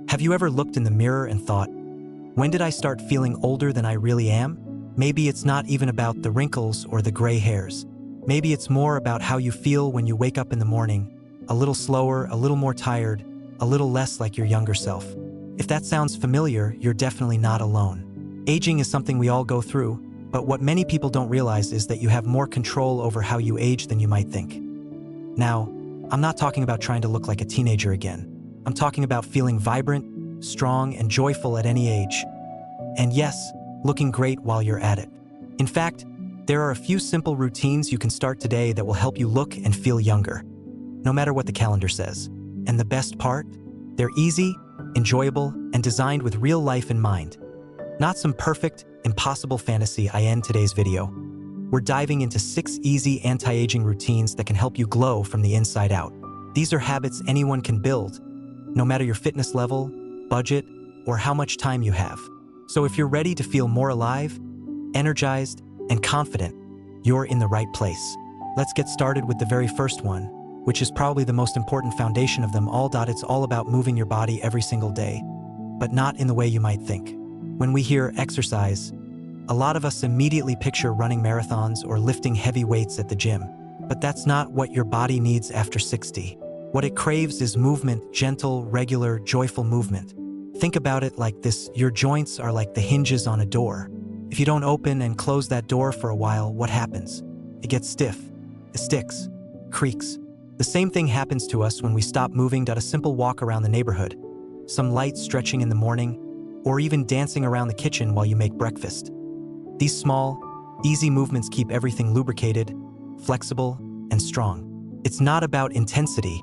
Have you ever looked in the mirror and thought, when did I start feeling older than I really am? Maybe it's not even about the wrinkles or the gray hairs. Maybe it's more about how you feel when you wake up in the morning, a little slower, a little more tired, a little less like your younger self. If that sounds familiar, you're definitely not alone. Aging is something we all go through, but what many people don't realize is that you have more control over how you age than you might think. Now, I'm not talking about trying to look like a teenager again. I'm talking about feeling vibrant, strong, and joyful at any age. And yes, looking great while you're at it. In fact, there are a few simple routines you can start today that will help you look and feel younger, no matter what the calendar says. And the best part? They're easy, enjoyable, and designed with real life in mind. Not some perfect, impossible fantasy. I end today's video. We're diving into 6 easy anti-aging routines that can help you glow from the inside out. These are habits anyone can build, no matter your fitness level, budget, or how much time you have. So if you're ready to feel more alive, energized, and confident, you're in the right place. Let's get started with the very first one, which is probably the most important foundation of them all. It's all about moving your body every single day, but not in the way you might think. When we hear exercise, a lot of us immediately picture running marathons or lifting heavy weights at the gym. But that's not what your body needs after 60. What it craves is movement, gentle, regular, joyful movement. Think about it like this: your joints are like the hinges on a door. If you don't open and close that door for a while, what happens? It gets stiff, it sticks, creaks. The same thing happens to us when we stop moving. A simple walk around the neighborhood, some light stretching in the morning, or even dancing around the kitchen while you make breakfast. These small, easy movements keep everything lubricated, flexible, and strong. It's not about intensity,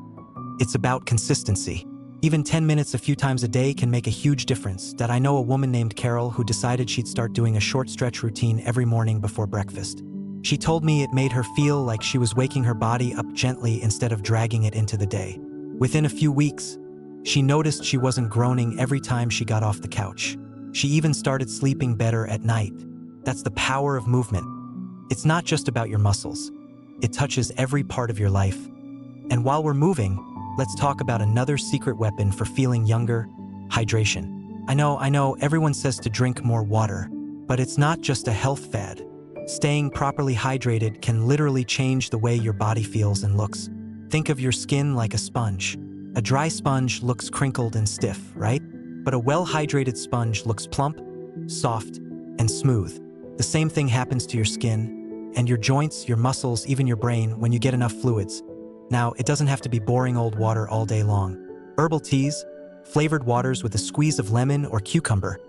it's about consistency. Even 10 minutes a few times a day can make a huge difference. I know a woman named Carol who decided she'd start doing a short stretch routine every morning before breakfast. She told me it made her feel like she was waking her body up gently instead of dragging it into the day. Within a few weeks, she noticed she wasn't groaning every time she got off the couch. She even started sleeping better at night. That's the power of movement. It's not just about your muscles. It touches every part of your life. And while we're moving, let's talk about another secret weapon for feeling younger: hydration. I know, everyone says to drink more water, but it's not just a health fad. Staying properly hydrated can literally change the way your body feels and looks. Think of your skin like a sponge. A dry sponge looks crinkled and stiff, right? But a well-hydrated sponge looks plump, soft, and smooth. The same thing happens to your skin and your joints, your muscles, even your brain when you get enough fluids. Now, it doesn't have to be boring old water all day long. Herbal teas, flavored waters with a squeeze of lemon or cucumber,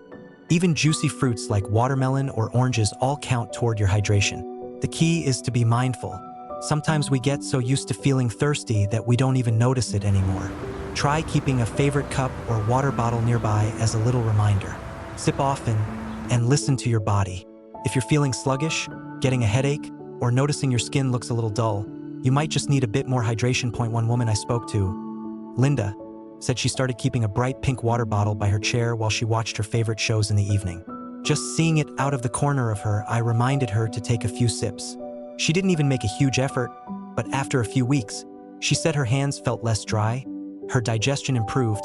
even juicy fruits like watermelon or oranges all count toward your hydration. The key is to be mindful. Sometimes we get so used to feeling thirsty that we don't even notice it anymore. Try keeping a favorite cup or water bottle nearby as a little reminder. Sip often and listen to your body. If you're feeling sluggish, getting a headache, or noticing your skin looks a little dull, you might just need a bit more hydration. One woman I spoke to, Linda, said she started keeping a bright pink water bottle by her chair while she watched her favorite shows in the evening. Just seeing it out of the corner of her eye reminded her to take a few sips. She didn't even make a huge effort, but after a few weeks, she said her hands felt less dry, her digestion improved,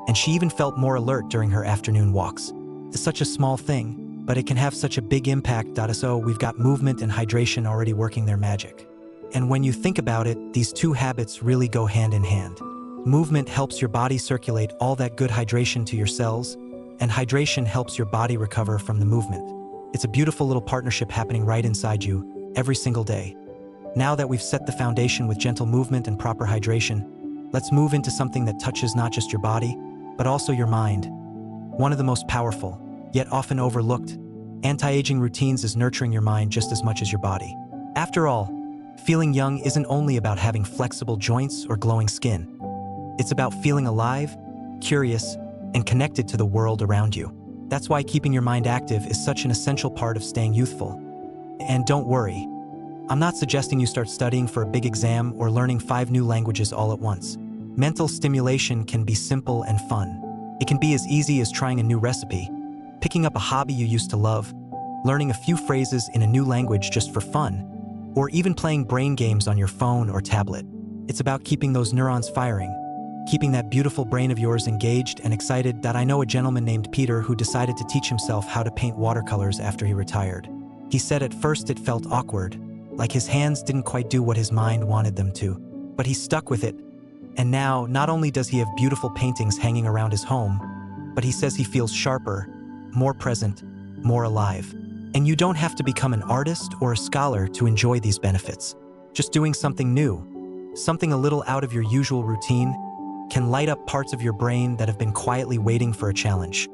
and she even felt more alert during her afternoon walks. It's such a small thing, but it can have such a big impact. So we've got movement and hydration already working their magic. And when you think about it, these two habits really go hand in hand. Movement helps your body circulate all that good hydration to your cells, and hydration helps your body recover from the movement. It's a beautiful little partnership happening right inside you, every single day. Now that we've set the foundation with gentle movement and proper hydration, let's move into something that touches not just your body, but also your mind. One of the most powerful, yet often overlooked, anti-aging routines is nurturing your mind just as much as your body. After all, feeling young isn't only about having flexible joints or glowing skin. It's about feeling alive, curious, and connected to the world around you. That's why keeping your mind active is such an essential part of staying youthful. And don't worry, I'm not suggesting you start studying for a big exam or learning 5 new languages all at once. Mental stimulation can be simple and fun. It can be as easy as trying a new recipe, picking up a hobby you used to love, learning a few phrases in a new language just for fun, or even playing brain games on your phone or tablet. It's about keeping those neurons firing, keeping that beautiful brain of yours engaged and excited. That I know a gentleman named Peter who decided to teach himself how to paint watercolors after he retired. He said at first it felt awkward, like his hands didn't quite do what his mind wanted them to. But he stuck with it, and now not only does he have beautiful paintings hanging around his home, but he says he feels sharper, more present, more alive. And you don't have to become an artist or a scholar to enjoy these benefits. Just doing something new, something a little out of your usual routine, can light up parts of your brain that have been quietly waiting for a challenge.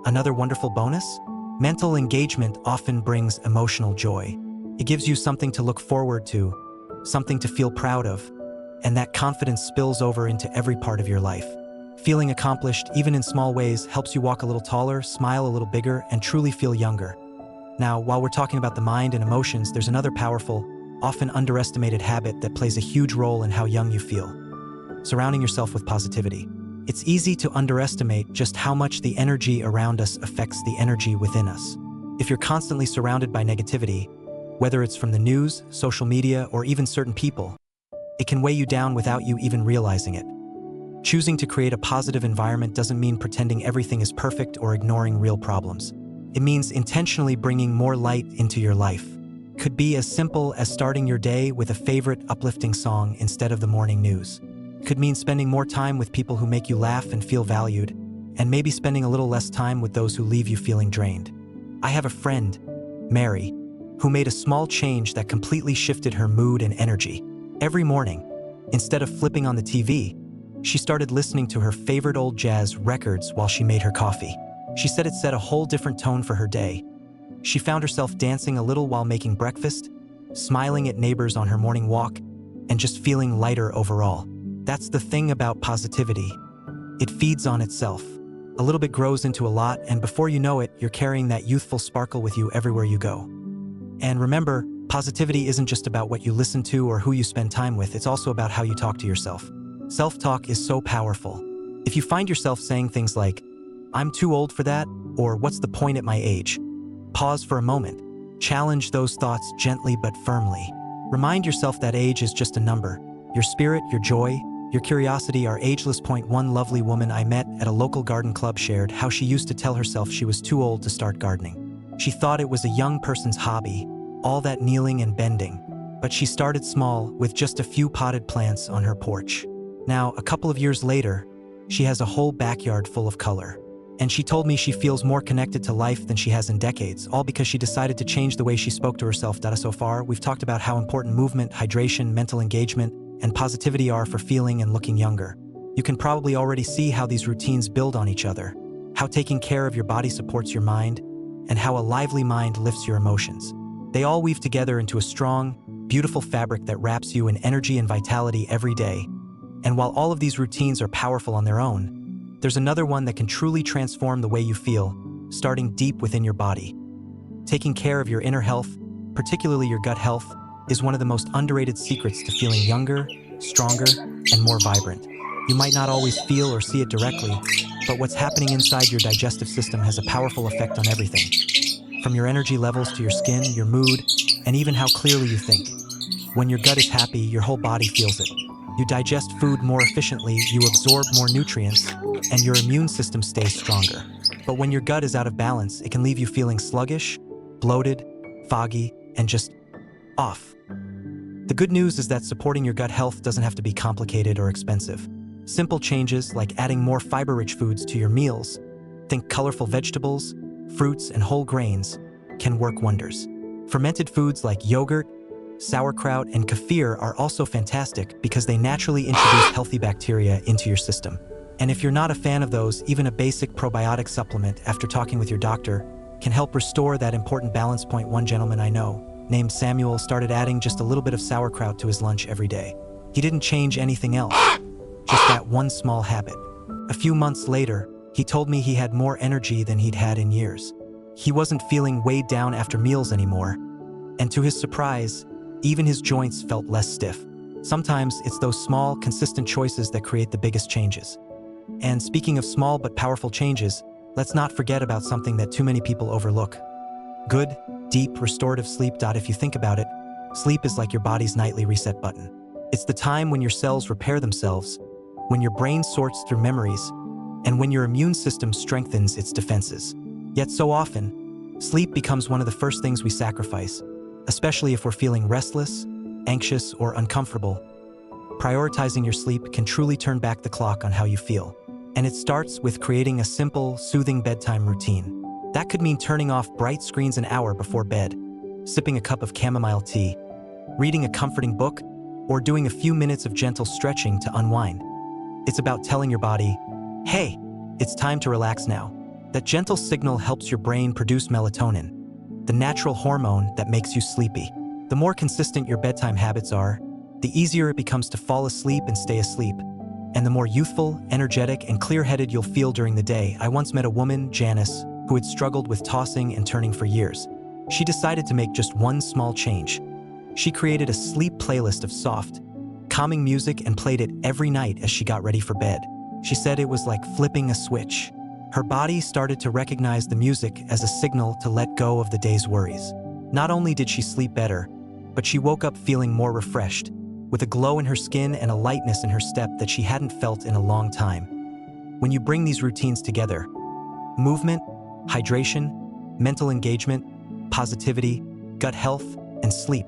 Another wonderful bonus? Mental engagement often brings emotional joy. It gives you something to look forward to, something to feel proud of, and that confidence spills over into every part of your life. Feeling accomplished, even in small ways, helps you walk a little taller, smile a little bigger, and truly feel younger. Now, while we're talking about the mind and emotions, there's another powerful, often underestimated habit that plays a huge role in how young you feel: surrounding yourself with positivity. It's easy to underestimate just how much the energy around us affects the energy within us. If you're constantly surrounded by negativity, whether it's from the news, social media, or even certain people, it can weigh you down without you even realizing it. Choosing to create a positive environment doesn't mean pretending everything is perfect or ignoring real problems. It means intentionally bringing more light into your life. Could be as simple as starting your day with a favorite uplifting song instead of the morning news. Could mean spending more time with people who make you laugh and feel valued, and maybe spending a little less time with those who leave you feeling drained. I have a friend, Mary, who made a small change that completely shifted her mood and energy. Every morning, instead of flipping on the TV, she started listening to her favorite old jazz records while she made her coffee. She said it set a whole different tone for her day. She found herself dancing a little while making breakfast, smiling at neighbors on her morning walk, and just feeling lighter overall. That's the thing about positivity. It feeds on itself. A little bit grows into a lot, and before you know it, you're carrying that youthful sparkle with you everywhere you go. And remember, positivity isn't just about what you listen to or who you spend time with, it's also about how you talk to yourself. Self-talk is so powerful. If you find yourself saying things like, "I'm too old for that," or "What's the point at my age?" pause for a moment. Challenge those thoughts gently but firmly. Remind yourself that age is just a number. Your spirit, your joy, your curiosity are ageless. One lovely woman I met at a local garden club shared how she used to tell herself she was too old to start gardening. She thought it was a young person's hobby, all that kneeling and bending. But she started small, with just a few potted plants on her porch. Now, a couple of years later, she has a whole backyard full of color. And she told me she feels more connected to life than she has in decades, all because she decided to change the way she spoke to herself. So far, we've talked about how important movement, hydration, mental engagement, and positivity are for feeling and looking younger. You can probably already see how these routines build on each other, how taking care of your body supports your mind, and how a lively mind lifts your emotions. They all weave together into a strong, beautiful fabric that wraps you in energy and vitality every day. And while all of these routines are powerful on their own, there's another one that can truly transform the way you feel, starting deep within your body. Taking care of your inner health, particularly your gut health, is one of the most underrated secrets to feeling younger, stronger, and more vibrant. You might not always feel or see it directly, but what's happening inside your digestive system has a powerful effect on everything. From your energy levels to your skin, your mood, and even how clearly you think. When your gut is happy, your whole body feels it. You digest food more efficiently, you absorb more nutrients, and your immune system stays stronger. But when your gut is out of balance, it can leave you feeling sluggish, bloated, foggy, and just off. The good news is that supporting your gut health doesn't have to be complicated or expensive. Simple changes like adding more fiber-rich foods to your meals, think colorful vegetables, fruits, and whole grains, can work wonders. Fermented foods like yogurt, sauerkraut, and kefir are also fantastic because they naturally introduce healthy bacteria into your system. And if you're not a fan of those, even a basic probiotic supplement after talking with your doctor can help restore that important balance. One gentleman I know, named Samuel, started adding just a little bit of sauerkraut to his lunch every day. He didn't change anything else, just that one small habit. A few months later, he told me he had more energy than he'd had in years. He wasn't feeling weighed down after meals anymore, and to his surprise, even his joints felt less stiff. Sometimes it's those small, consistent choices that create the biggest changes. And speaking of small but powerful changes, let's not forget about something that too many people overlook. Good, deep, restorative sleep. If you think about it, sleep is like your body's nightly reset button. It's the time when your cells repair themselves, when your brain sorts through memories, and when your immune system strengthens its defenses. Yet so often, sleep becomes one of the first things we sacrifice, especially if we're feeling restless, anxious, or uncomfortable. Prioritizing your sleep can truly turn back the clock on how you feel. And it starts with creating a simple, soothing bedtime routine. That could mean turning off bright screens an hour before bed, sipping a cup of chamomile tea, reading a comforting book, or doing a few minutes of gentle stretching to unwind. It's about telling your body, hey, it's time to relax now. That gentle signal helps your brain produce melatonin, the natural hormone that makes you sleepy. The more consistent your bedtime habits are, the easier it becomes to fall asleep and stay asleep, and the more youthful, energetic, and clear-headed you'll feel during the day. I once met a woman, Janice, who had struggled with tossing and turning for years. She decided to make just one small change. She created a sleep playlist of soft, calming music and played it every night as she got ready for bed. She said it was like flipping a switch. Her body started to recognize the music as a signal to let go of the day's worries. Not only did she sleep better, but she woke up feeling more refreshed, with a glow in her skin and a lightness in her step that she hadn't felt in a long time. When you bring these routines together, movement, hydration, mental engagement, positivity, gut health, and sleep,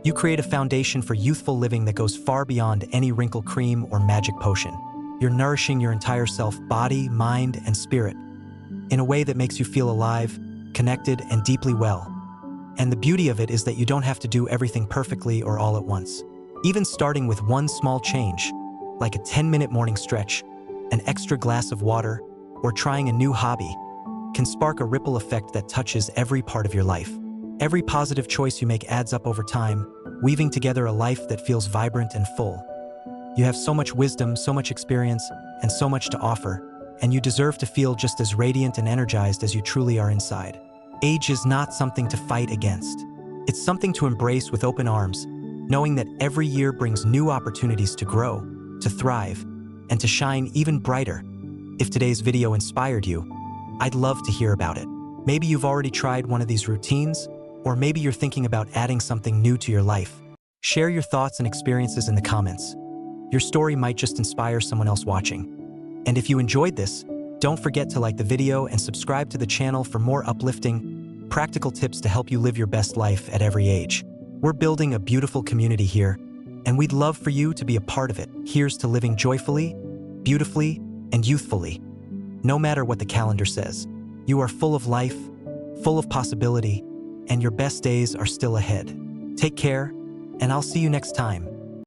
you create a foundation for youthful living that goes far beyond any wrinkle cream or magic potion. You're nourishing your entire self, body, mind, and spirit, in a way that makes you feel alive, connected, and deeply well. And the beauty of it is that you don't have to do everything perfectly or all at once. Even starting with one small change, like a 10-minute morning stretch, an extra glass of water, or trying a new hobby, can spark a ripple effect that touches every part of your life. Every positive choice you make adds up over time, weaving together a life that feels vibrant and full. You have so much wisdom, so much experience, and so much to offer, and you deserve to feel just as radiant and energized as you truly are inside. Age is not something to fight against. It's something to embrace with open arms, knowing that every year brings new opportunities to grow, to thrive, and to shine even brighter. If today's video inspired you, I'd love to hear about it. Maybe you've already tried one of these routines, or maybe you're thinking about adding something new to your life. Share your thoughts and experiences in the comments. Your story might just inspire someone else watching. And if you enjoyed this, don't forget to like the video and subscribe to the channel for more uplifting, practical tips to help you live your best life at every age. We're building a beautiful community here, and we'd love for you to be a part of it. Here's to living joyfully, beautifully, and youthfully. No matter what the calendar says, you are full of life, full of possibility, and your best days are still ahead. Take care, and I'll see you next time.